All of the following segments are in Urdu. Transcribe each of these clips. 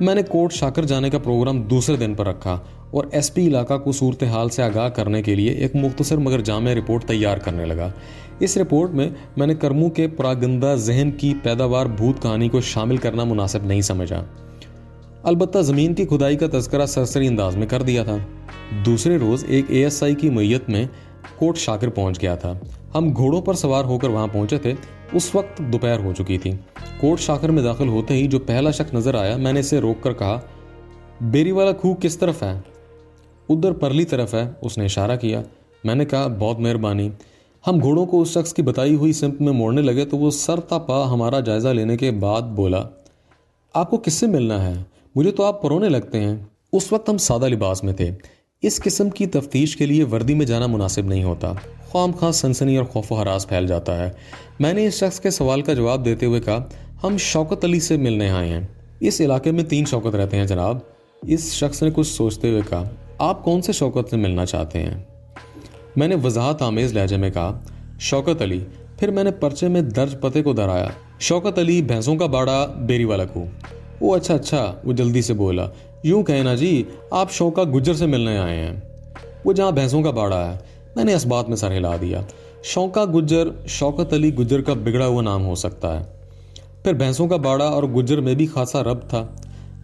میں نے کوٹ شاکر جانے کا پروگرام دوسرے دن پر رکھا اور ایس پی علاقہ کو صورتحال سے آگاہ کرنے کے لیے ایک مختصر مگر جامع رپورٹ تیار کرنے لگا۔ اس رپورٹ میں نے کرمو کے پراگندہ ذہن کی پیداوار بھوت کہانی کو شامل کرنا مناسب نہیں سمجھا، البتہ زمین کی کھدائی کا تذکرہ سرسری انداز میں کر دیا تھا۔ دوسرے روز ایک ASI کی معیت میں کوٹ شاکر پہنچ گیا تھا۔ ہم گھوڑوں پر سوار ہو کر وہاں پہنچے تھے۔ اس وقت دوپہر ہو چکی تھی۔ کوٹ شاکر میں داخل ہوتے ہی جو پہلا شخص نظر آیا، میں نے اسے روک کر کہا، بیری والا کھو کس طرف ہے؟ ادھر پرلی طرف ہے، اس نے اشارہ کیا۔ میں نے کہا، بہت مہربانی۔ ہم گھوڑوں کو اس شخص کی بتائی ہوئی سمت میں موڑنے لگے تو وہ سر تا پا ہمارا جائزہ لینے کے بعد بولا، آپ کو کس سے ملنا ہے؟ مجھے تو آپ پرونے لگتے ہیں۔ اس وقت ہم سادہ لباس میں تھے۔ اس قسم کی تفتیش کے لیے وردی میں جانا مناسب نہیں ہوتا، خام خواہ سنسنی اور خوف و ہراس پھیل جاتا ہے۔ میں نے اس شخص کے سوال کا جواب دیتے ہوئے کہا، ہم شوکت علی سے ملنے آئے ہیں۔ اس علاقے میں 3 شوکت رہتے ہیں جناب۔ اس شخص نے کچھ سوچتے ہوئے کہا، آپ کون سے شوکت سے ملنا چاہتے ہیں؟ میں نے وضاحت آمیز لہجے میں کہا، شوکت علی۔ پھر میں نے پرچے میں درج پتے کو دہرایا، شوکت علی، بھینسوں کا باڑہ، بیری والا کھو۔ وہ اچھا، وہ جلدی سے بولا، یوں کہنا جی، آپ شوکا گجر سے ملنے آئے ہیں، وہ جہاں بھینسوں کا باڑہ ہے۔ میں نے اس بات میں سر ہلا دیا۔ شوکا گجر شوکت علی گجر کا بگڑا ہوا نام ہو سکتا ہے، پھر بھینسوں کا باڑہ اور گجر میں بھی خاصا ربط تھا۔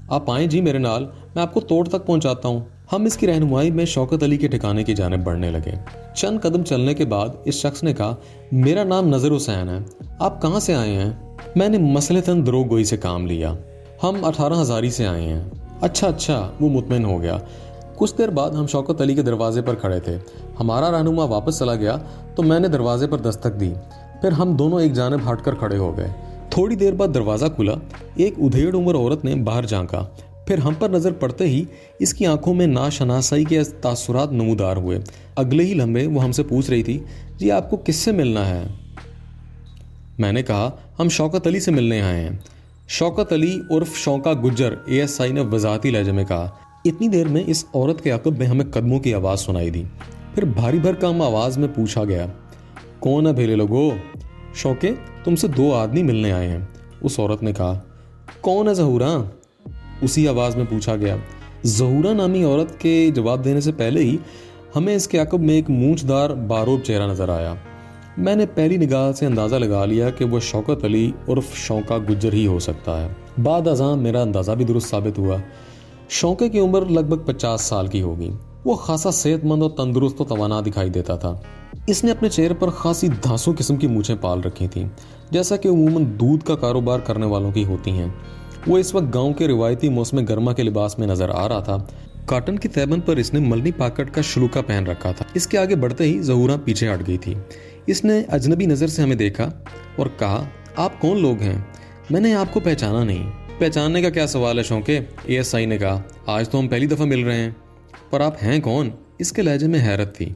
آپ آئیں جی میرے نال، میں آپ کو توڑ تک پہنچاتا ہوں۔ ہم اس کی رہنمائی میں شوکت علی کے ٹھکانے کی جانب بڑھنے لگے۔ چند قدم چلنے کے بعد اس شخص نے کہا، میرا نام نذر حسین ہے، آپ کہاں سے آئے ہیں؟ میں نے مسلطن دروغ گوئی سے کام لیا، ہم 18 ہزاری سے آئے ہیں۔ اچھا، وہ مطمئن ہو گیا۔ کچھ دیر بعد ہم شوکت علی کے دروازے پر کھڑے تھے۔ ہمارا رہنما واپس چلا گیا تو میں نے دروازے پر دستک دی، پھر ہم دونوں ایک جانب ہٹ کر کھڑے ہو گئے۔ تھوڑی دیر بعد دروازہ کھلا، ایک ادھیڑ عمر عورت نے باہر جھانکا، پھر ہم پر نظر پڑتے ہی اس کی آنکھوں میں ناشناسائی کے تاثرات نمودار ہوئے۔ اگلے ہی لمحے وہ ہم سے پوچھ رہی تھی، جی آپ کو کس سے ملنا ہے؟ میں نے کہا، ہم شوکت علی سے ملنے آئے ہیں۔ شوکت علی عرف شوکا گجر، ASI نے وضاحتی لہجے میں کہا۔ اتنی دیر میں اس عورت کے عقب میں ہمیں قدموں کی آواز سنائی دی، پھر بھاری بھرکم آواز میں پوچھا گیا، کون ہے بھیلے لوگو؟ شوکے، تم سے 2 آدمی ملنے آئے ہیں۔ اس عورت نے کہا، کون ہے ظہورا؟ اسی آواز میں پوچھا گیا۔ ظہورا نامی عورت کے جواب دینے سے پہلے ہی ہمیں اس کے عقب میں ایک مونچھ دار باروب چہرہ نظر آیا۔ میں نے پہلی نگاہ سے اندازہ لگا لیا کہ وہ شوکت علی عرف شوکا گجر ہی ہو سکتا ہے۔ بعد ازاں میرا اندازہ بھی درست ثابت ہوا۔ شوکے کی عمر لگ بھگ 50 سال کی ہوگی۔ وہ خاصا صحت مند اور تندرست و توانا دکھائی دیتا تھا۔ اس نے اپنے چہرے پر خاصی دھانسو قسم کی مونچھیں پال رکھی تھیں، جیسا کہ عموماً دودھ کا کاروبار کرنے والوں کی ہوتی ہیں۔ وہ اس وقت گاؤں کے روایتی موسم گرما کے لباس میں نظر آ رہا تھا۔ کاٹن کی تیبن پر اس نے ملنی پاکٹ کا شلوکا پہن رکھا تھا۔ اس کے آگے بڑھتے ہی ظہورا پیچھے ہٹ گئی تھی۔ اس نے اجنبی نظر سے ہمیں دیکھا اور کہا، آپ کون لوگ ہیں؟ میں نے آپ کو پہچانا نہیں۔ پہچاننے کا کیا سوال ہے شوکے؟ ASI نے کہا، آج تو ہم پہلی دفعہ مل رہے ہیں، پر آپ ہیں کون؟ اس کے لہجے میں حیرت تھی،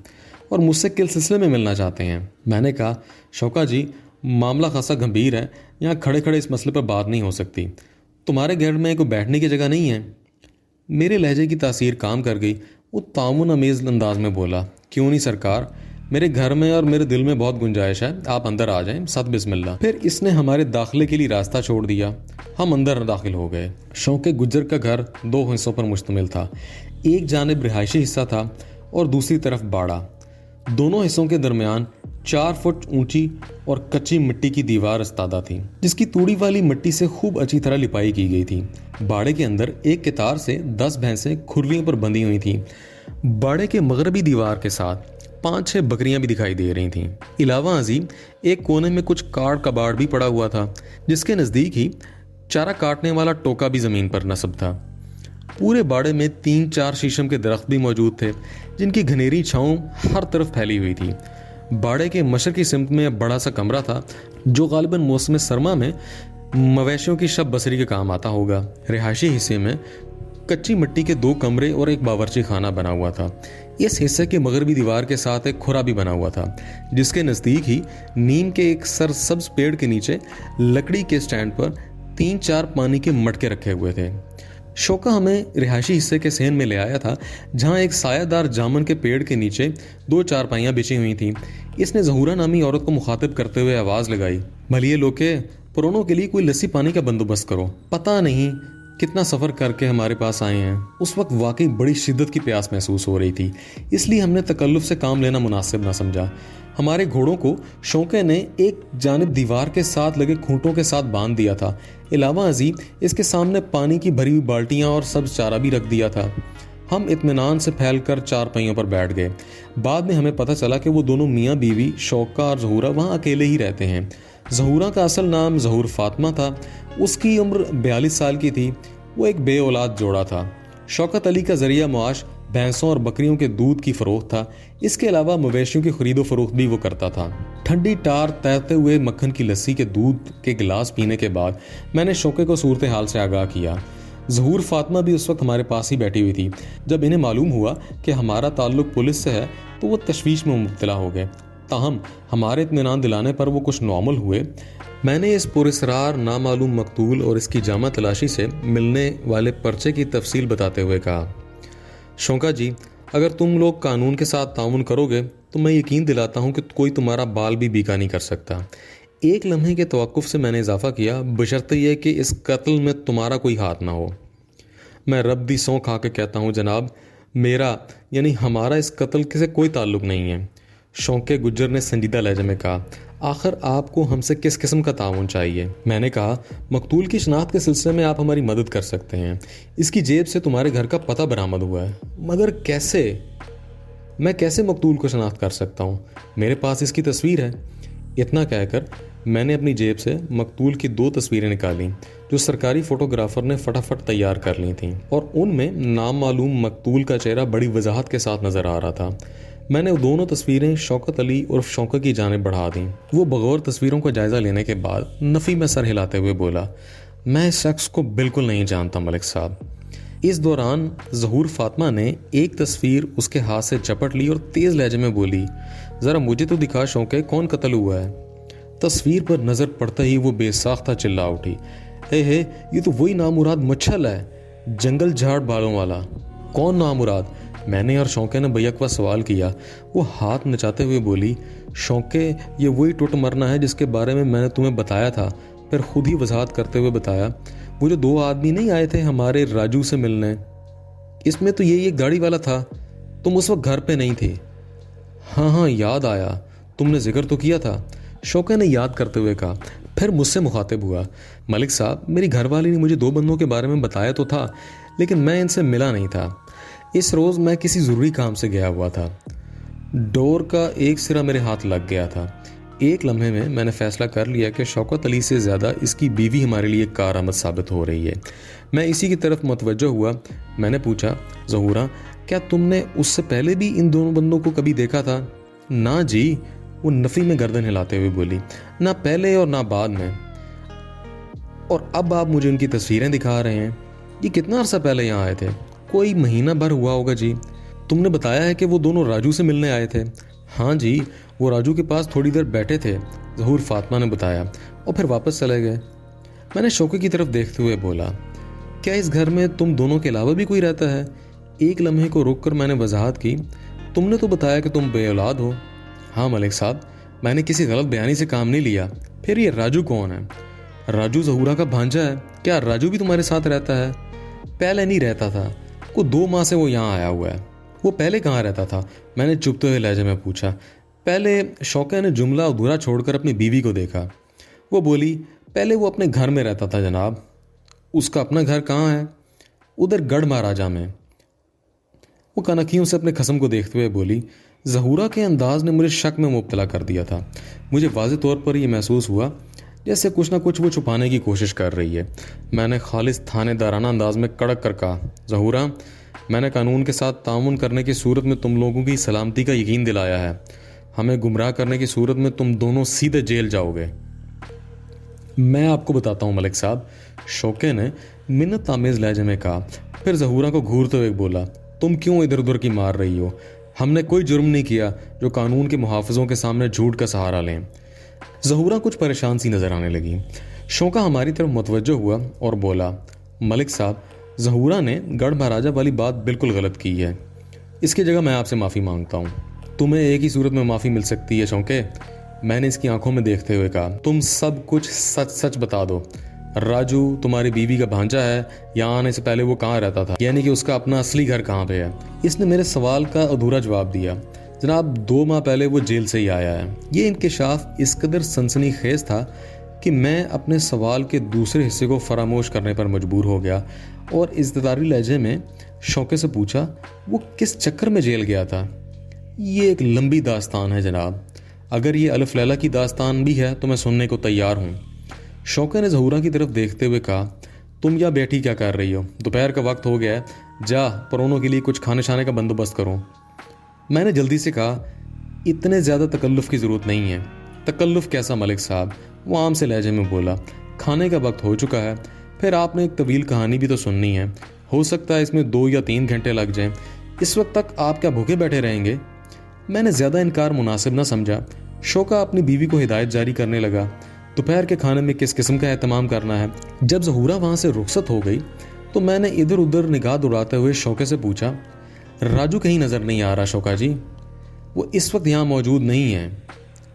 اور مجھ سے کس سلسلے میں ملنا چاہتے ہیں؟ میں نے کہا، شوکا جی، معاملہ خاصا گمبھیر ہے، یہاں کھڑے کھڑے اس مسئلے پر بات نہیں ہو سکتی۔ تمہارے گھر میں کوئی بیٹھنے کی جگہ نہیں ہے؟ میرے لہجے کی تاثیر کام کر گئی۔ وہ تعاون امیز انداز میں بولا، کیوں نہیں سرکار، میرے گھر میں اور میرے دل میں بہت گنجائش ہے، آپ اندر آ جائیں، ست بسم اللہ۔ پھر اس نے ہمارے داخلے کے لیے راستہ چھوڑ دیا۔ ہم اندر داخل ہو گئے۔ شوکے گجر کا گھر 2 حصوں پر مشتمل تھا۔ ایک جانب رہائشی حصہ تھا اور دوسری طرف باڑہ۔ دونوں حصوں کے درمیان 4 فٹ اونچی اور کچی مٹی کی دیوار استادہ تھی، جس کی توڑی والی مٹی سے خوب اچھی طرح لپائی کی گئی تھی۔ باڑے کے اندر ایک قطار سے 10 بھینسیں کھرلیوں پر بندھی ہوئی تھیں۔ باڑے کے مغربی دیوار کے ساتھ 5-6 بکریاں بھی دکھائی دے رہی تھیں۔ علاوہ ازیں ایک کونے میں کچھ کاڑ کباڑ بھی پڑا ہوا تھا، جس کے نزدیک ہی چارہ کاٹنے والا ٹوکا بھی زمین پر نصب تھا۔ پورے باڑے میں 3-4 شیشم کے درخت بھی موجود تھے، جن کی گھنیری چھاؤں ہر طرف پھیلی ہوئی تھی۔ باڑے کے مشرقی سمت میں بڑا سا کمرہ تھا، جو غالباً موسم سرما میں مویشیوں کی شب بسری کے کام آتا ہوگا۔ رہائشی حصے میں کچی مٹی کے 2 کمرے اور ایک باورچی خانہ بنا ہوا تھا۔ اس حصے کے مغربی دیوار کے ساتھ ایک کھرا بھی بنا ہوا تھا، جس کے نزدیک ہی نیم کے ایک سرسبز پیڑ کے نیچے لکڑی کے سٹینڈ پر 3-4 پانی کے مٹکے رکھے ہوئے تھے۔ شوکا ہمیں رہائشی حصے کے صحن میں لے آیا تھا، جہاں ایک سایہ دار جامن کے پیڑ کے نیچے 2 چارپائیاں بچھی ہوئی تھیں۔ اس نے ظہورا نامی عورت کو مخاطب کرتے ہوئے آواز لگائی، بھلیے لوکے، پرونوں کے لیے کوئی لسی پانی کا بندوبست کرو، پتہ نہیں کتنا سفر کر کے ہمارے پاس آئے ہیں۔ اس وقت واقعی بڑی شدت کی پیاس محسوس ہو رہی تھی، اس لیے ہم نے تکلف سے کام لینا مناسب نہ سمجھا۔ ہمارے گھوڑوں کو شونقے نے ایک جانب دیوار کے ساتھ لگے کھونٹوں کے ساتھ باندھ دیا تھا، علاوہ ازیں اس کے سامنے پانی کی بھری ہوئی بالٹیاں اور سبز چارہ بھی رکھ دیا تھا۔ ہم اطمینان سے پھیل کر چار پہیوں پر بیٹھ گئے۔ بعد میں ہمیں پتہ چلا کہ وہ دونوں میاں بیوی شوقہ اور ظہورہ وہاں اکیلے ہی رہتے ہیں۔ ظہورہ کا اصل نام ظہور فاطمہ تھا، اس کی عمر 42 سال کی تھی۔ وہ ایک بے اولاد جوڑا تھا۔ شوکت علی کا ذریعہ معاش بھینسوں اور بکریوں کے دودھ کی فروخت تھا، اس کے علاوہ مویشیوں کی خرید و فروخت بھی وہ کرتا تھا۔ ٹھنڈی ٹار تیرتے ہوئے مکھن کی لسی کے دودھ کے گلاس پینے کے بعد میں نے شوقے کو صورتحال سے آگاہ کیا۔ ظہور فاطمہ بھی اس وقت ہمارے پاس ہی بیٹھی ہوئی تھی۔ جب انہیں معلوم ہوا کہ ہمارا تعلق پولیس سے ہے تو وہ تشویش میں مبتلا ہو گئے، تاہم ہمارے اطمینان دلانے پر وہ کچھ نارمل ہوئے۔ میں نے اس پراسرار نامعلوم مقتول اور اس کی جامع تلاشی سے ملنے والے پرچے کی تفصیل بتاتے ہوئے کہا، شونقہ جی، اگر تم لوگ قانون کے ساتھ تعاون کرو گے تو میں یقین دلاتا ہوں کہ کوئی تمہارا بال بھی بیکا نہیں کر سکتا۔ ایک لمحے کے توقف سے میں نے اضافہ کیا، بشرطے یہ کہ اس قتل میں تمہارا کوئی ہاتھ نہ ہو۔ میں رب دی سونہ کھا کے کہتا ہوں جناب، میرا یعنی ہمارا اس قتل سے کوئی تعلق نہیں ہے۔ شونقے گجر نے سنجیدہ لہجے میں کہا، آخر آپ کو ہم سے کس قسم کا تعاون چاہیے؟ میں نے کہا، مقتول کی شناخت کے سلسلے میں آپ ہماری مدد کر سکتے ہیں۔ اس کی جیب سے تمہارے گھر کا پتہ برآمد ہوا ہے، مگر کیسے؟ میں کیسے مقتول کو شناخت کر سکتا ہوں؟ میرے پاس اس کی تصویر ہے۔ اتنا کہہ کر میں نے اپنی جیب سے مقتول کی 2 تصویریں نکالیں جو سرکاری فوٹوگرافر نے فٹافٹ تیار کر لی تھیں، اور ان میں نامعلوم مقتول کا چہرہ بڑی وضاحت کے ساتھ نظر آ رہا تھا۔ میں نے دونوں تصویریں شوکت علی اور شوقہ کی جانب بڑھا دیں۔ وہ بغور تصویروں کا جائزہ لینے کے بعد نفی میں سر ہلاتے ہوئے بولا، میں اس شخص کو بالکل نہیں جانتا ملک صاحب۔ اس دوران ظہور فاطمہ نے ایک تصویر اس کے ہاتھ سے جھپٹ لی اور تیز لہجے میں بولی، ذرا مجھے تو دکھا شوقے، کون قتل ہوا ہے؟ تصویر پر نظر پڑتے ہی وہ بے ساختہ چلا اٹھی، اے یہ تو وہی نامراد مچھل ہے، جنگل جھاڑ بالوں والا۔ کون نامراد؟ میں نے اور شوقے نے بیکوا سوال کیا۔ وہ ہاتھ نچاتے ہوئے بولی، شوقے، یہ وہی ٹوٹ مرنا ہے جس کے بارے میں نے تمہیں بتایا تھا، پھر خود ہی وضاحت کرتے ہوئے بتایا، وہ جو 2 آدمی نہیں آئے تھے ہمارے راجو سے ملنے، اس میں تو یہی ایک گاڑی والا تھا، تم اس وقت گھر پہ نہیں تھے۔ ہاں یاد آیا، تم نے ذکر تو کیا تھا، شوقے نے یاد کرتے ہوئے کہا۔ پھر مجھ سے مخاطب ہوا، ملک صاحب، میری گھر والی نے مجھے 2 بندوں کے بارے میں بتایا تو تھا، لیکن میں ان سے ملا نہیں تھا۔ اس روز میں کسی ضروری کام سے گیا ہوا تھا۔ ڈور کا ایک سرا میرے ہاتھ لگ گیا تھا۔ ایک لمحے میں میں نے فیصلہ کر لیا کہ شوکت علی سے زیادہ اس کی بیوی ہمارے لیے کارآمد ثابت ہو رہی ہے۔ میں اسی کی طرف متوجہ ہوا۔ میں نے پوچھا، ظہورہ، کیا تم نے اس سے پہلے بھی ان دونوں بندوں کو کبھی دیکھا تھا؟ نہ جی، وہ نفی میں گردن ہلاتے ہوئے بولی، نہ پہلے اور نہ بعد میں۔ اور اب آپ مجھے ان کی تصویریں دکھا رہے ہیں؟ یہ کتنا عرصہ پہلے یہاں آئے تھے؟ کوئی مہینہ بھر ہوا ہوگا جی۔ تم نے بتایا ہے کہ وہ دونوں راجو سے ملنے آئے تھے؟ ہاں جی، وہ راجو کے پاس تھوڑی دیر بیٹھے تھے، ظہور فاطمہ نے بتایا، اور پھر واپس چلے گئے۔ میں نے شوقے کی طرف دیکھتے ہوئے بولا، کیا اس گھر میں تم دونوں کے علاوہ بھی کوئی رہتا ہے؟ ایک لمحے کو رک کر میں نے وضاحت کی، تم نے تو بتایا کہ تم بے اولاد ہو۔ ہاں ملک صاحب، میں نے کسی غلط بیانی سے کام نہیں لیا۔ پھر یہ راجو کون ہے؟ راجو ظہورہ کا بھانجا ہے۔ کیا راجو بھی تمہارے ساتھ رہتا ہے؟ پہلے نہیں رہتا تھا، کوئی 2 ماہ سے وہ یہاں آیا ہوا ہے۔ وہ پہلے کہاں رہتا تھا؟ میں نے چپتے ہوئے لہجے میں پوچھا۔ پہلے شوقے نے جملہ ادھورا چھوڑ کر اپنی بیوی کو دیکھا۔ وہ بولی، پہلے وہ اپنے گھر میں رہتا تھا جناب۔ اس کا اپنا گھر کہاں ہے؟ ادھر گڑھ مہاراجہ میں۔ وہ کنکھیوں سے اپنے خصم کو دیکھتے ہوئے بولی۔ ظہورہ کے انداز نے مجھے شک میں مبتلا کر دیا تھا۔ مجھے واضح طور پر یہ محسوس ہوا جیسے کچھ نہ کچھ وہ چھپانے کی کوشش کر رہی ہے۔ میں نے خالص تھانے دارانہ انداز میں کڑک کر کہا، ظہورہ، میں نے قانون کے ساتھ تعاون کرنے کی صورت میں تم لوگوں کی سلامتی کا یقین دلایا ہے، ہمیں گمراہ کرنے کی صورت میں تم دونوں سیدھے جیل جاؤ گے۔ میں آپ کو بتاتا ہوں ملک صاحب، شوقے نے منت آمیز لہجے میں کہا، پھر ظہورہ کو گھورتے ہوئے بولا، تم کیوں ادھر ادھر کی مار رہی ہو؟ ہم نے کوئی جرم نہیں کیا جو قانون کے محافظوں کے سامنے جھوٹ کا سہارا لیں۔ ظہورہ کچھ پریشان سی نظر آنے لگی۔ شوقہ ہماری طرف متوجہ ہوا اور بولا، ملک صاحب، ظہورہ نے گڑھ مہاراجہ والی بات بالکل غلط کی ہے، اس کی جگہ میں آپ سے معافی مانگتا ہوں۔ تمہیں ایک ہی صورت میں معافی مل سکتی ہے شوقے، میں نے اس کی آنکھوں میں دیکھتے ہوئے کہا، تم سب کچھ سچ سچ بتا دو، راجو تمہاری بیوی کا بھانجا ہے، یہاں آنے سے پہلے وہ کہاں رہتا تھا، یعنی کہ اس کا اپنا اصلی گھر کہاں پہ ہے؟ اس نے میرے سوال کا ادھورا جواب دیا، جناب 2 ماہ پہلے وہ جیل سے ہی آیا ہے۔ یہ انکشاف اس قدر سنسنی خیز تھا کہ میں اپنے سوال کے دوسرے حصے کو فراموش کرنے پر مجبور ہو گیا اور اضطراری لہجے میں شوقے سے پوچھا، وہ کس چکر میں جیل گیا تھا؟ یہ ایک لمبی داستان ہے جناب، اگر یہ الف لیلہ کی داستان بھی ہے تو میں سننے کو تیار ہوں۔ شوقے نے ظہورا کی طرف دیکھتے ہوئے کہا، تم یا بیٹھی کیا کر رہی ہو؟ دوپہر کا وقت ہو گیا ہے، جا پرونوں کے لیے کچھ کھانے شانے کا بندوبست کرو۔ میں نے جلدی سے کہا، اتنے زیادہ تکلف کی ضرورت نہیں ہے۔ تکلف کیسا ملک صاحب؟ وہ عام سے لہجے میں بولا، کھانے کا وقت ہو چکا ہے، پھر آپ نے ایک طویل کہانی بھی تو سننی ہے، ہو سکتا ہے اس میں 2 یا 3 گھنٹے لگ جائیں، اس وقت تک آپ کیا بھوکے بیٹھے رہیں گے؟ میں نے زیادہ انکار مناسب نہ سمجھا۔ شوقہ اپنی بیوی کو ہدایت جاری کرنے لگا، دوپہر کے کھانے میں کس قسم کا اہتمام کرنا ہے۔ جب ظہورا وہاں سے رخصت ہو گئی تو میں نے ادھر ادھر نگاہ دوڑاتے ہوئے شوقے سے پوچھا، راجو کہیں نظر نہیں آ رہا شوقہ جی؟ وہ اس وقت یہاں موجود نہیں ہے۔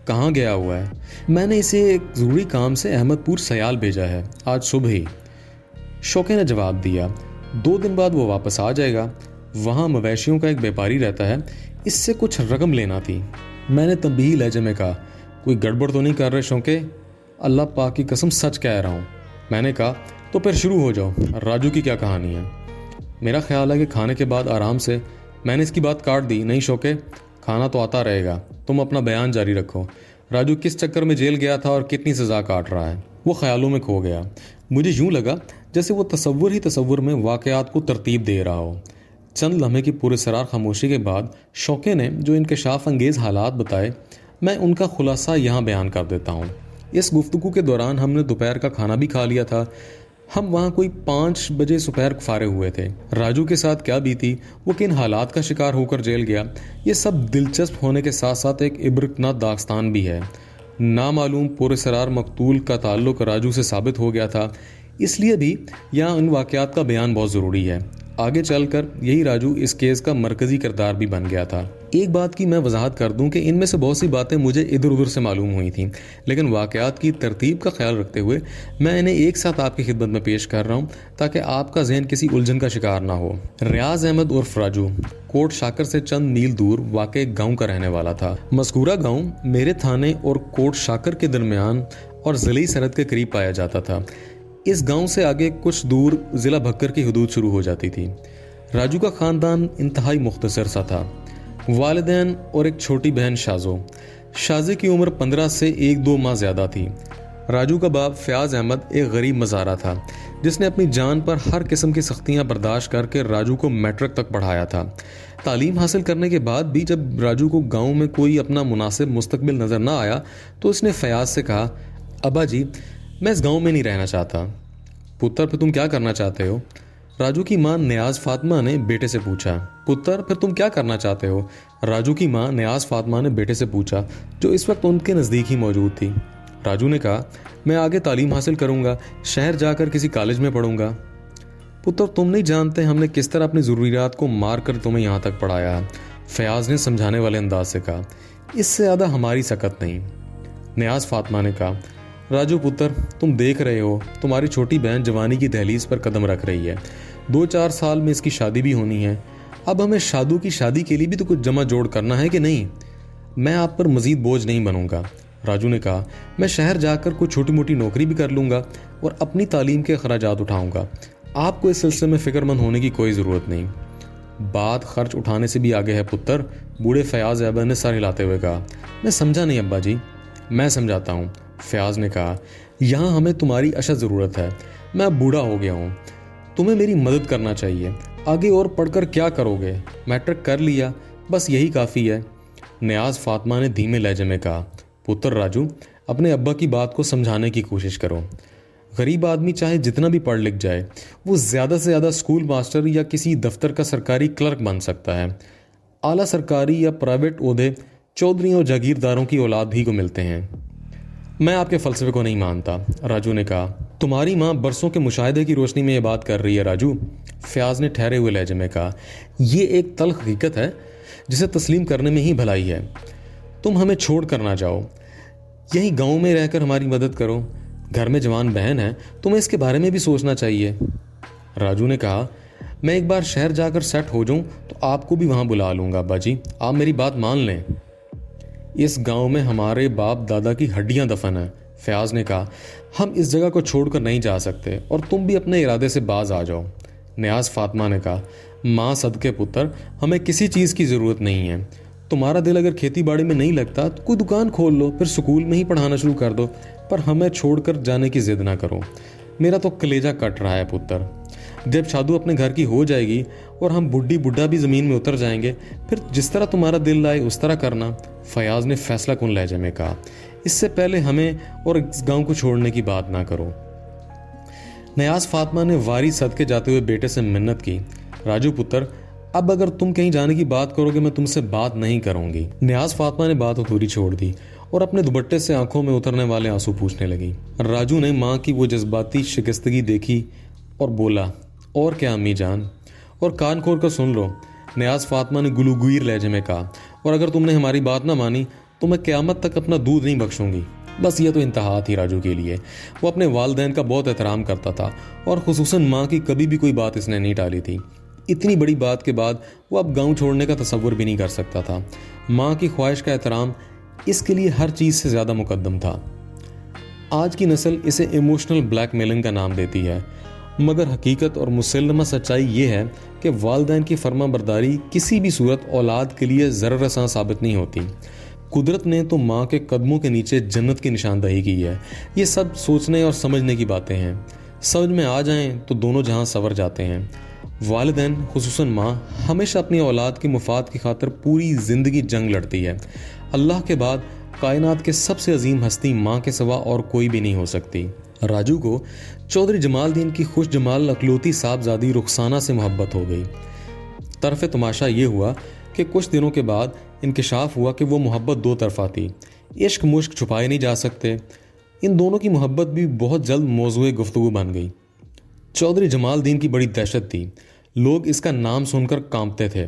کہاں گیا ہوا ہے؟ میں نے اسے ایک ضروری کام سے احمد پور سیال بھیجا ہے، آج صبح ہی۔ شوقے نے جواب دیا، 2 دن بعد وہ واپس آ جائے گا، وہاں مویشیوں کا ایک بیپاری رہتا ہے، اس سے کچھ رقم لینا تھی۔ میں نے تنبیہی لہجے میں کہا، کوئی گڑبڑ تو نہیں کر رہے شوقے؟ اللہ پاک کی قسم سچ کہہ رہا ہوں۔ میں نے کہا، تو پھر شروع ہو جاؤ، راجو کی کیا کہانی ہے؟ میرا خیال ہے کہ کھانے کے بعد آرام سے۔ میں نے اس کی بات کاٹ دی، نہیں شوقے، کھانا تو آتا رہے گا، تم اپنا بیان جاری رکھو۔ راجو کس چکر میں جیل گیا تھا اور کتنی سزا کاٹ رہا ہے؟ وہ خیالوں میں کھو گیا۔ مجھے یوں لگا جیسے وہ تصور ہی تصور میں واقعات کو ترتیب دے رہا ہو۔ چند لمحے کی پراسرار خاموشی کے بعد شوقے نے جو انکشاف انگیز حالات بتائے، میں ان کا خلاصہ یہاں بیان کر دیتا ہوں۔ اس گفتگو کے دوران ہم نے دوپہر کا کھانا بھی کھا لیا تھا۔ ہم وہاں کوئی 5 بجے دوپہر فارغ ہوئے تھے۔ راجو کے ساتھ کیا بیتی، وہ کن حالات کا شکار ہو کر جیل گیا، یہ سب دلچسپ ہونے کے ساتھ ساتھ ایک عبرتناک داستان بھی ہے۔ نامعلوم پراسرار مقتول کا تعلق راجو سے ثابت ہو گیا تھا، اس لیے بھی یہاں ان واقعات کا بیان بہت ضروری ہے۔ آگے چل کر یہی راجو اس کیس کا مرکزی کردار بھی بن گیا تھا۔ ایک بات کی میں وضاحت کر دوں کہ ان میں سے بہت سی باتیں مجھے ادھر ادھر سے معلوم ہوئی تھیں، لیکن واقعات کی ترتیب کا خیال رکھتے ہوئے میں انہیں ایک ساتھ آپ کی خدمت میں پیش کر رہا ہوں تاکہ آپ کا ذہن کسی الجھن کا شکار نہ ہو۔ ریاض احمد عرف راجو کوٹ شاکر سے چند میل دور واقع ایک گاؤں کا رہنے والا تھا۔ مذکورہ گاؤں میرے تھانے اور کوٹ شاکر کے درمیان اور ضلعی سرحد کے قریب پایا جاتا تھا۔ اس گاؤں سے آگے کچھ دور ضلع بھکر کی حدود شروع ہو جاتی تھی۔ راجو کا خاندان انتہائی مختصر سا تھا، والدین اور ایک چھوٹی بہن شازو۔ شازے کی عمر 15 سے 1-2 ماہ زیادہ تھی۔ راجو کا باپ فیاض احمد ایک غریب مزارع تھا جس نے اپنی جان پر ہر قسم کی سختیاں برداشت کر کے راجو کو میٹرک تک پڑھایا تھا۔ تعلیم حاصل کرنے کے بعد بھی جب راجو کو گاؤں میں کوئی اپنا مناسب مستقبل نظر نہ آیا تو اس نے فیاض سے کہا، ابا جی میں اس گاؤں میں نہیں رہنا چاہتا۔ پتر پھر تم کیا کرنا چاہتے ہو؟ راجو کی ماں نیاز فاطمہ نے بیٹے سے پوچھا۔ پتر پھر تم کیا کرنا چاہتے ہو؟ راجو کی ماں نیاز فاطمہ نے بیٹے سے پوچھا جو اس وقت ان کے نزدیک ہی موجود تھی۔ راجو نے کہا، میں آگے تعلیم حاصل کروں گا، شہر جا کر کسی کالج میں پڑھوں گا۔ پتر تم نہیں جانتے ہم نے کس طرح اپنی ضروریات کو مار کر تمہیں یہاں تک پڑھایا، فیاض نے سمجھانے والے انداز سے کہا، اس سے زیادہ ہماری سکت نہیں۔ نیاز فاطمہ نے کہا، راجو پتر تم دیکھ رہے ہو تمہاری چھوٹی بہن جوانی کی دہلیز پر قدم رکھ رہی ہے، 2-4 سال میں اس کی شادی بھی ہونی ہے، اب ہمیں شادو کی شادی کے لیے بھی تو کچھ جمع جوڑ کرنا ہے کہ نہیں؟ میں آپ پر مزید بوجھ نہیں بنوں گا۔ راجو نے کہا، میں شہر جا کر کوئی چھوٹی موٹی نوکری بھی کر لوں گا اور اپنی تعلیم کے اخراجات اٹھاؤں گا، آپ کو اس سلسلے میں فکر مند ہونے کی کوئی ضرورت نہیں۔ بات خرچ اٹھانے سے بھی آگے ہے پتر، بوڑھے فیاض احمد نے سر ہلاتے ہوئے کہا۔ میں سمجھا نہیں ابا جی۔ میں سمجھاتا ہوں، فیاض نے کہا، یہاں ہمیں تمہاری اشد ضرورت ہے، میں اب بوڑھا ہو گیا ہوں، تمہیں میری مدد کرنا چاہیے، آگے اور پڑھ کر کیا کرو گے؟ میٹرک کر لیا، بس یہی کافی ہے۔ نیاز فاطمہ نے دھیمے لہجے میں کہا، پتر راجو اپنے ابا کی بات کو سمجھانے کی کوشش کرو، غریب آدمی چاہے جتنا بھی پڑھ لکھ جائے وہ زیادہ سے زیادہ اسکول ماسٹر یا کسی دفتر کا سرکاری کلرک بن سکتا ہے، اعلیٰ سرکاری یا پرائیویٹ عہدے چودھریوں اور جاگیرداروں کی اولاد ہی کو ملتے ہیں۔ میں آپ کے فلسفے کو نہیں مانتا، راجو نے کہا۔ تمہاری ماں برسوں کے مشاہدے کی روشنی میں یہ بات کر رہی ہے راجو، فیاض نے ٹھہرے ہوئے لہجے میں کہا، یہ ایک تلخ حقیقت ہے جسے تسلیم کرنے میں ہی بھلائی ہے۔ تم ہمیں چھوڑ کر نہ جاؤ، یہیں گاؤں میں رہ کر ہماری مدد کرو، گھر میں جوان بہن ہے, تمہیں اس کے بارے میں بھی سوچنا چاہیے. راجو نے کہا, میں ایک بار شہر جا کر سیٹ ہو جاؤں تو آپ کو بھی وہاں بلا لوں گا. ابا جی آپ میری بات مان لیں. اس گاؤں میں ہمارے باپ دادا کی ہڈیاں دفن ہیں. فیاض نے کہا, ہم اس جگہ کو چھوڑ کر نہیں جا سکتے اور تم بھی اپنے ارادے سے باز آ جاؤ. نیاز فاطمہ نے کہا, ماں صدقے پتر, ہمیں کسی چیز کی ضرورت نہیں ہے. تمہارا دل اگر کھیتی باڑی میں نہیں لگتا تو کوئی دکان کھول لو, پھر سکول میں ہی پڑھانا شروع کر دو, پر ہمیں چھوڑ کر جانے کی ضد نہ کرو. میرا تو کلیجہ کٹ رہا ہے پتر. جب شادو اپنے گھر کی ہو جائے گی اور ہم بڈھی بڈھا بھی زمین میں اتر جائیں گے, پھر جس طرح تمہارا دل لائے اس طرح کرنا. فیاض نے فیصلہ کن لہجے میں کہا, اس سے پہلے ہمیں اور اس گاؤں کو چھوڑنے کی بات نہ کرو. نیاز فاطمہ نے واری صدقے جاتے ہوئے بیٹے سے منت کی, راجو پتر, اب اگر تم کہیں جانے کی بات کرو گے میں تم سے بات نہیں کروں گی. نیاز فاطمہ نے بات ادھوری چھوڑ دی اور اپنے دوپٹے سے آنکھوں میں اترنے والے آنسو پوچھنے لگی. راجو نے ماں کی وہ جذباتی شکستگی دیکھی اور بولا, اور کیا امی جان, اور کان کھول کر سن لو. نیاز فاطمہ نے گلوگیر لہجے میں کہا, اور اگر تم نے ہماری بات نہ مانی تو میں قیامت تک اپنا دودھ نہیں بخشوں گی. بس یہ تو انتہا تھی راجو کے لیے. وہ اپنے والدین کا بہت احترام کرتا تھا اور خصوصاً ماں کی کبھی بھی کوئی بات اس نے نہیں ٹالی تھی. اتنی بڑی بات کے بعد وہ اب گاؤں چھوڑنے کا تصور بھی نہیں کر سکتا تھا. ماں کی خواہش کا احترام اس کے لیے ہر چیز سے زیادہ مقدم تھا. آج کی نسل اسے ایموشنل بلیک میلنگ کا نام دیتی ہے, مگر حقیقت اور مسلمہ سچائی یہ ہے کہ والدین کی فرما برداری کسی بھی صورت اولاد کے لیے ضرر رساں ثابت نہیں ہوتی. قدرت نے تو ماں کے قدموں کے نیچے جنت کی نشاندہی کی ہے. یہ سب سوچنے اور سمجھنے کی باتیں ہیں. سمجھ میں آ جائیں تو دونوں جہاں سنور جاتے ہیں. والدین خصوصاً ماں ہمیشہ اپنی اولاد کے مفاد کی خاطر پوری زندگی جنگ لڑتی ہے. اللہ کے بعد کائنات کے سب سے عظیم ہستی ماں کے سوا اور کوئی بھی نہیں ہو سکتی. راجو کو چودھری جمال الدین کی خوش جمال اکلوتی صاحبزادی رخسانہ سے محبت ہو گئی. طرف تماشا یہ ہوا کہ کچھ دنوں کے بعد انکشاف ہوا کہ وہ محبت دو طرفہ تھی. عشق مشق چھپائے نہیں جا سکتے. ان دونوں کی محبت بھی بہت جلد موضوع گفتگو بن گئی. چودھری جمال الدین کی بڑی دہشت تھی. لوگ اس کا نام سن کر کانپتے تھے.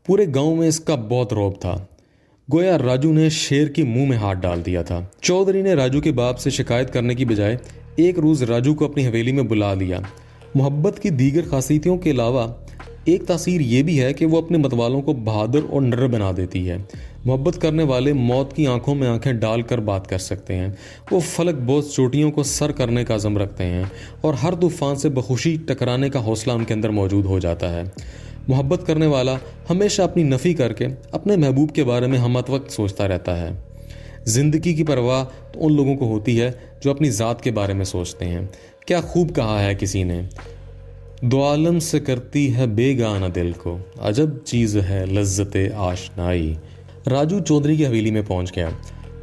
پورے گاؤں میں اس کا بہت رعب تھا. گویا راجو نے شیر کی منہ میں ہاتھ ڈال دیا تھا. چودھری نے راجو کے باپ سے شکایت کرنے کی بجائے ایک روز راجو کو اپنی حویلی میں بلا لیا. محبت کی دیگر خاصیتوں کے علاوہ ایک تاثیر یہ بھی ہے کہ وہ اپنے متوالوں کو بہادر اور نر بنا دیتی ہے. محبت کرنے والے موت کی آنکھوں میں آنکھیں ڈال کر بات کر سکتے ہیں. وہ فلک بوز چوٹیوں کو سر کرنے کا عزم رکھتے ہیں اور ہر طوفان سے بخوشی ٹکرانے کا حوصلہ ان کے اندر موجود ہو جاتا ہے. محبت کرنے والا ہمیشہ اپنی نفی کر کے اپنے محبوب کے بارے میں ہم وقت سوچتا رہتا ہے. زندگی کی پرواہ تو ان لوگوں کو ہوتی ہے جو اپنی ذات کے بارے میں سوچتے ہیں. کیا خوب کہا ہے کسی نے, دو عالم سے کرتی ہے بیگانہ دل کو, عجب چیز ہے لذت آشنائی. راجو چودھری کی حویلی میں پہنچ گیا.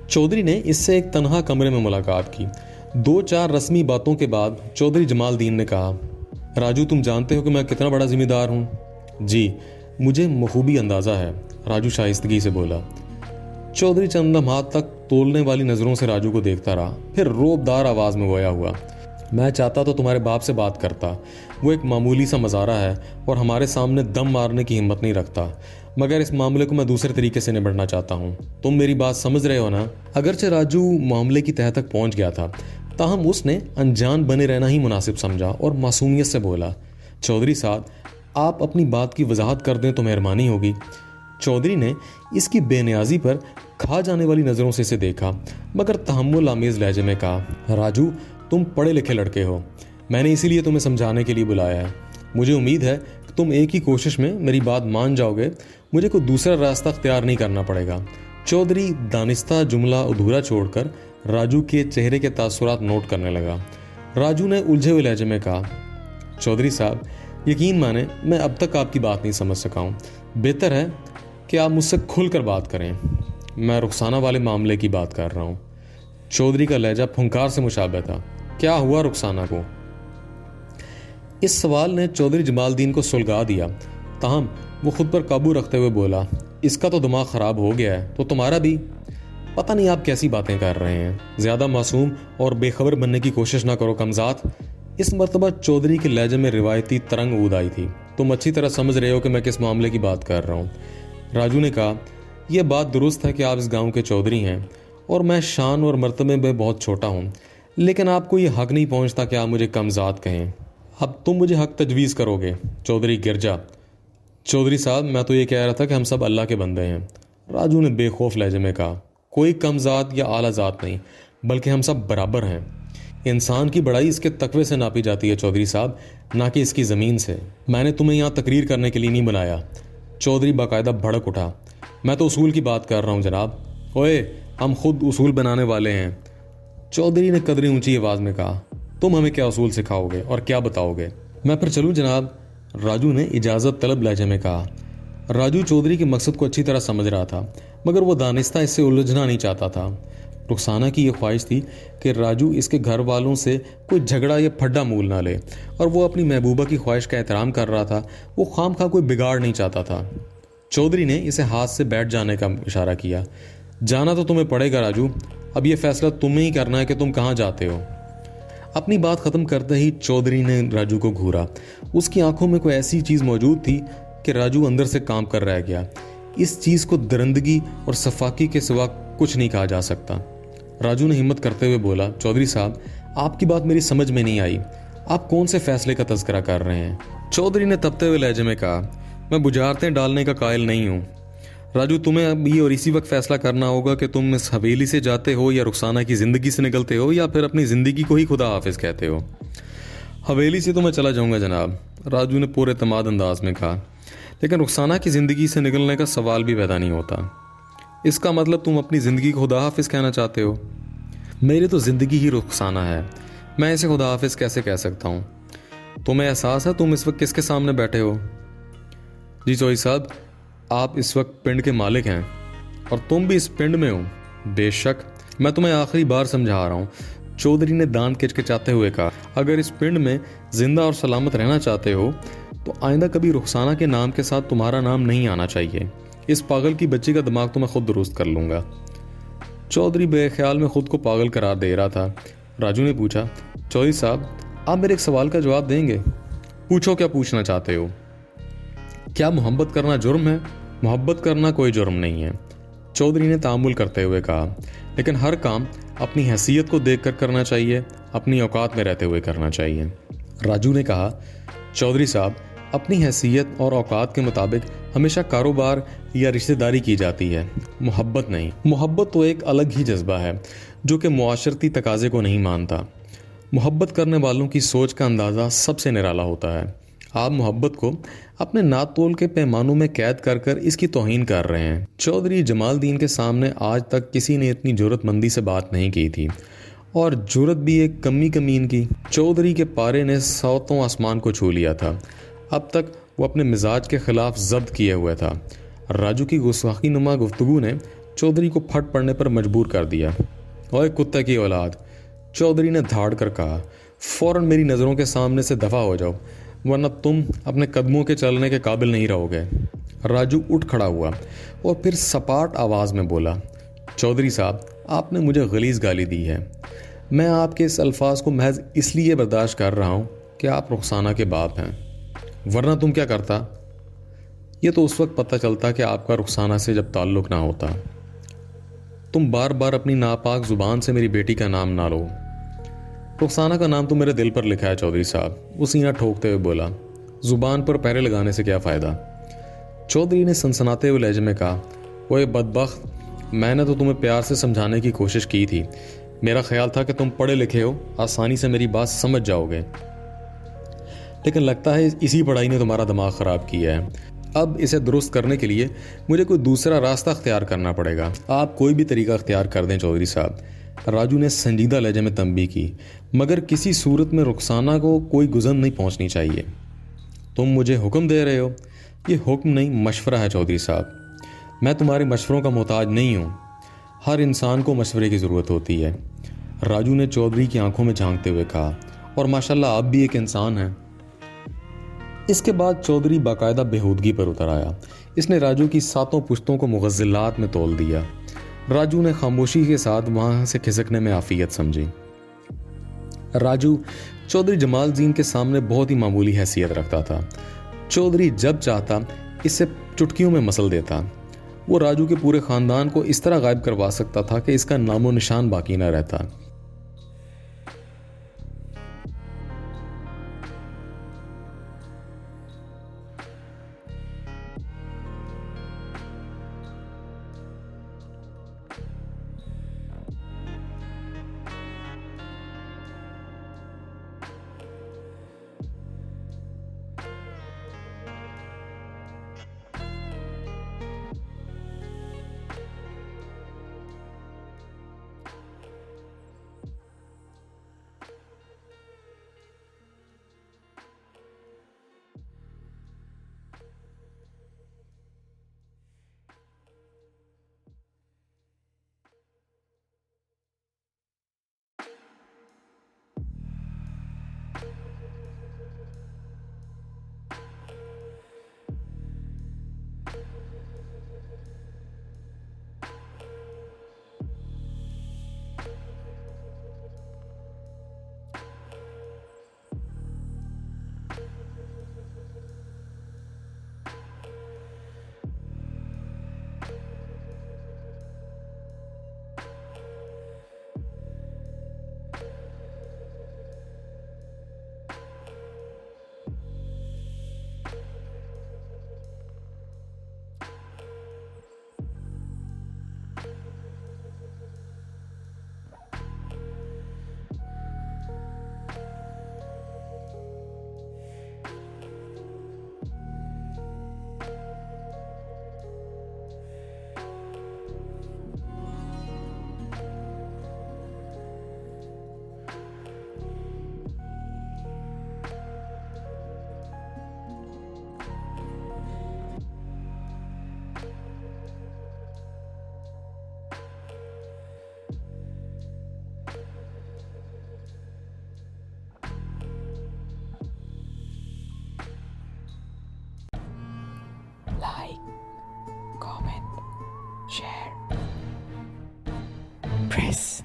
چودھری نے اس سے ایک تنہا کمرے میں ملاقات کی. 2-4 رسمی باتوں کے بعد چودھری جمال الدین نے کہا, راجو تم جانتے ہو کہ میں کتنا بڑا ذمہ دار ہوں. جی مجھے بخوبی اندازہ ہے, راجو شائستگی سے بولا. چودھری چند لمحات تک تولنے والی نظروں سے راجو کو دیکھتا رہا, پھر روبدار آواز میں گویا ہوا, میں چاہتا تو تمہارے باپ سے بات کرتا. وہ ایک معمولی سا مزارہ ہے اور ہمارے سامنے دم مارنے کی ہمت نہیں رکھتا, مگر اس معاملے کو میں دوسرے طریقے سے نبٹنا چاہتا ہوں. تم میری بات سمجھ رہے ہو نا؟ اگرچہ راجو معاملے کی تہہ تک پہنچ گیا تھا, تاہم اس نے انجان بنے رہنا ہی مناسب سمجھا اور معصومیت سے بولا, چودھری صاحب آپ اپنی بات کی وضاحت کر دیں تو مہربانی ہوگی. چودھری نے اس کی بے نیازی پر کھا جانے والی نظروں سے اسے دیکھا, مگر تحمل آمیز لہجے میں کہا, راجو تم پڑھے لکھے لڑکے ہو, میں نے اسی لیے تمہیں سمجھانے کے لیے بلایا ہے. مجھے امید ہے کہ تم ایک ہی کوشش میں میری بات مان جاؤ گے, مجھے کوئی دوسرا راستہ اختیار نہیں کرنا پڑے گا. چودھری دانستہ جملہ ادھورا چھوڑ کر راجو کے چہرے کے تاثرات نوٹ کرنے لگا. راجو نے الجھے ہوئے لہجے میں کہا, چودھری صاحب یقین مانیں میں اب تک آپ کی بات نہیں سمجھ سکا ہوں. بہتر ہے کہ آپ مجھ سے کھل کر بات کریں. میں رخسانہ والے معاملے کی بات کر رہا ہوں. چودھری کا لہجہ پھنکار سے مشابہ تھا. کیا ہوا رخسانہ کو؟ اس سوال نے چودھری جمال الدین کو سلگا دیا, تاہم وہ خود پر قابو رکھتے ہوئے بولا, اس کا تو دماغ خراب ہو گیا ہے تو تمہارا بھی. پتہ نہیں آپ کیسی باتیں کر رہے ہیں. زیادہ معصوم اور بے خبر بننے کی کوشش نہ کرو کمزاد. اس مرتبہ چودھری کے لہجے میں روایتی ترنگ اود آئی تھی. تم اچھی طرح سمجھ رہے ہو کہ میں کس معاملے کی بات کر رہا ہوں. راجو نے کہا, یہ بات درست ہے کہ آپ اس گاؤں کے چودھری ہیں اور میں شان اور مرتبے میں بہت چھوٹا ہوں, لیکن آپ کو یہ حق نہیں پہنچتا کہ آپ مجھے کمزاد کہیں. اب تم مجھے حق تجویز کرو گے. چودھری گرجا. چودھری صاحب میں تو یہ کہہ رہا تھا کہ ہم سب اللہ کے بندے ہیں. راجو نے بے خوف لہجے میں کہا. کوئی کم ذات یا اعلیٰ ذات نہیں، بلکہ ہم سب برابر ہیں. انسان کی بڑائی اس کے تقوی سے ناپی جاتی ہے چودھری صاحب، نہ کہ اس کی زمین سے. میں نے تمہیں یہاں تقریر کرنے کے لیے نہیں بنایا. چودھری باقاعدہ بھڑک اٹھا. میں تو اصول کی بات کر رہا ہوں جناب. اوئے ہم خود اصول بنانے والے ہیں. چودھری نے قدرے اونچی آواز میں کہا. تم ہمیں کیا اصول سکھاؤ گے اور کیا بتاؤ گے؟ میں پھر چلوں جناب؟ راجو نے اجازت طلب لہجے میں کہا. راجو چودھری کے مقصد کو اچھی طرح سمجھ رہا تھا، مگر وہ دانستہ اس سے الجھنا نہیں چاہتا تھا. رخسانہ کی یہ خواہش تھی کہ راجو اس کے گھر والوں سے کوئی جھگڑا یا پھڈا مول نہ لے، اور وہ اپنی محبوبہ کی خواہش کا احترام کر رہا تھا. وہ خام خواہ کوئی بگاڑ نہیں چاہتا تھا. چودھری نے اسے ہاتھ سے بیٹھ جانے کا اشارہ کیا. جانا تو تمہیں پڑے گا راجو. اب یہ فیصلہ تمہیں ہی کرنا ہے کہ تم کہاں جاتے ہو. اپنی بات ختم کرتے ہی چودھری نے راجو کو گھورا. اس کی آنکھوں میں کوئی ایسی چیز موجود تھی کہ راجو اندر سے کام کر رہ گیا. اس چیز کو درندگی اور صفاقی کے سوا کچھ نہیں کہا جا سکتا. راجو نے ہمت کرتے ہوئے بولا. چودھری صاحب آپ کی بات میری سمجھ میں نہیں آئی. آپ کون سے فیصلے کا تذکرہ کر رہے ہیں؟ چودھری نے تپتے ہوئے لہجے میں کہا. میں بجھارتیں ڈالنے کا قائل نہیں ہوں. راجو تمہیں ابھی اور اسی وقت فیصلہ کرنا ہوگا کہ تم اس حویلی سے جاتے ہو یا رخسانہ کی زندگی سے نکلتے ہو، یا پھر اپنی زندگی کو ہی خدا حافظ کہتے ہو. حویلی سے تو میں چلا جاؤں گا جناب، راجو نے پورے اعتماد انداز میں کہا. لیکن رخسانہ کی زندگی سے نکلنے کا سوال بھی پیدا نہیں ہوتا. اس کا مطلب تم اپنی زندگی کو خدا حافظ کہنا چاہتے ہو؟ میری تو زندگی ہی رخسانہ ہے، میں اسے خدا حافظ کیسے کہہ سکتا ہوں؟ تمہیں احساس ہے تم اس وقت کس کے سامنے بیٹھے ہو؟ جی چودھری صاحب، آپ اس وقت پنڈ کے مالک ہیں اور تم بھی اس پنڈ میں ہو. بے شک، میں تمہیں آخری بار سمجھا رہا ہوں. چودھری نے دانت کچکچاتے ہوئے کہا. اگر اس پنڈ میں زندہ اور سلامت رہنا چاہتے ہو تو آئندہ کبھی رخسانہ کے نام کے ساتھ تمہارا نام نہیں آنا چاہیے. اس پاگل کی بچی کا دماغ تو میں خود درست کر لوں گا. چودھری بے خیال میں خود کو پاگل قرار دے رہا تھا. راجو نے پوچھا. چودھری صاحب آپ میرے ایک سوال کا جواب دیں گے؟ پوچھو کیا پوچھنا چاہتے ہو. کیا محبت کرنا جرم ہے؟ محبت کرنا کوئی جرم نہیں ہے، چودھری نے تعامل کرتے ہوئے کہا. لیکن ہر کام اپنی حیثیت کو دیکھ کر کرنا چاہیے، اپنی اوقات میں رہتے ہوئے کرنا چاہیے. راجو نے کہا. چودھری صاحب اپنی حیثیت اور اوقات کے مطابق ہمیشہ کاروبار یا رشتہ داری کی جاتی ہے، محبت نہیں. محبت تو ایک الگ ہی جذبہ ہے جو کہ معاشرتی تقاضے کو نہیں مانتا. محبت کرنے والوں کی سوچ کا اندازہ سب سے نرالا ہوتا ہے. آپ محبت کو اپنے نات تول کے پیمانوں میں قید کر کر اس کی توہین کر رہے ہیں. چودھری جمال الدین کے سامنے آج تک کسی نے اتنی جرأت مندی سے بات نہیں کی تھی، اور جرأت بھی ایک کمین کی. چودھری کے پارے نے ساتوں آسمان کو چھو لیا تھا. اب تک وہ اپنے مزاج کے خلاف ضبط کیے ہوئے تھا. راجو کی گستاخی نما گفتگو نے چودھری کو پھٹ پڑنے پر مجبور کر دیا. اوئے کتے کی اولاد، چودھری نے دھاڑ کر کہا. فوراً میری نظروں کے سامنے سے دفع ہو جاؤ، ورنہ تم اپنے قدموں کے چلنے کے قابل نہیں رہو گے. راجو اٹھ کھڑا ہوا اور پھر سپاٹ آواز میں بولا. چودھری صاحب آپ نے مجھے غلیظ گالی دی ہے. میں آپ کے اس الفاظ کو محض اس لیے برداشت کر رہا ہوں کہ آپ رخسانہ کے باپ ہیں، ورنہ تم کیا کرتا؟ یہ تو اس وقت پتہ چلتا کہ آپ کا رخسانہ سے جب تعلق نہ ہوتا. تم بار بار اپنی ناپاک زبان سے میری بیٹی کا نام نہ لو. رخسانہ کا نام تو میرے دل پر لکھا ہے چودھری صاحب، وہ سینہ ٹھوکتے ہوئے بولا. زبان پر پہرے لگانے سے کیا فائدہ؟ چودھری نے سنسناتے ہوئے لہجے میں کہا. وہ بدبخت، میں نے تو تمہیں پیار سے سمجھانے کی کوشش کی تھی. میرا خیال تھا کہ تم پڑھے لکھے ہو، آسانی سے میری بات سمجھ جاؤ گے، لیکن لگتا ہے اسی پڑھائی نے تمہارا دماغ خراب کیا ہے. اب اسے درست کرنے کے لیے مجھے کوئی دوسرا راستہ اختیار کرنا پڑے گا. آپ کوئی بھی طریقہ اختیار کر دیں چودھری صاحب، راجو نے سنجیدہ لہجے میں تنبیہ کی. مگر کسی صورت میں رخسانہ کو کوئی گزن نہیں پہنچنی چاہیے. تم مجھے حکم دے رہے ہو؟ یہ حکم نہیں، مشورہ ہے چودھری صاحب. میں تمہارے مشوروں کا محتاج نہیں ہوں. ہر انسان کو مشورے کی ضرورت ہوتی ہے، راجو نے چودھری کی آنکھوں میں جھانکتے ہوئے کہا. اور ماشاءاللہ آپ بھی ایک انسان ہیں. اس کے بعد چودھری باقاعدہ بےہودگی پر اتر آیا. اس نے راجو کی ساتوں پشتوں کو مغزلات میں تول دیا. راجو نے خاموشی کے ساتھ وہاں سے کھسکنے میں عافیت سمجھی. راجو چودھری جمال الدین کے سامنے بہت ہی معمولی حیثیت رکھتا تھا. چودھری جب چاہتا اس سے چٹکیوں میں مسل دیتا. وہ راجو کے پورے خاندان کو اس طرح غائب کروا سکتا تھا کہ اس کا نام و نشان باقی نہ رہتا.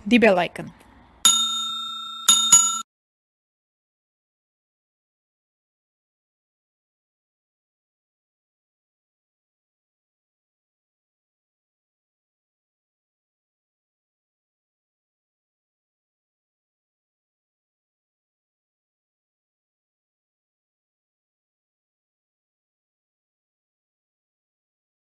the bell icon.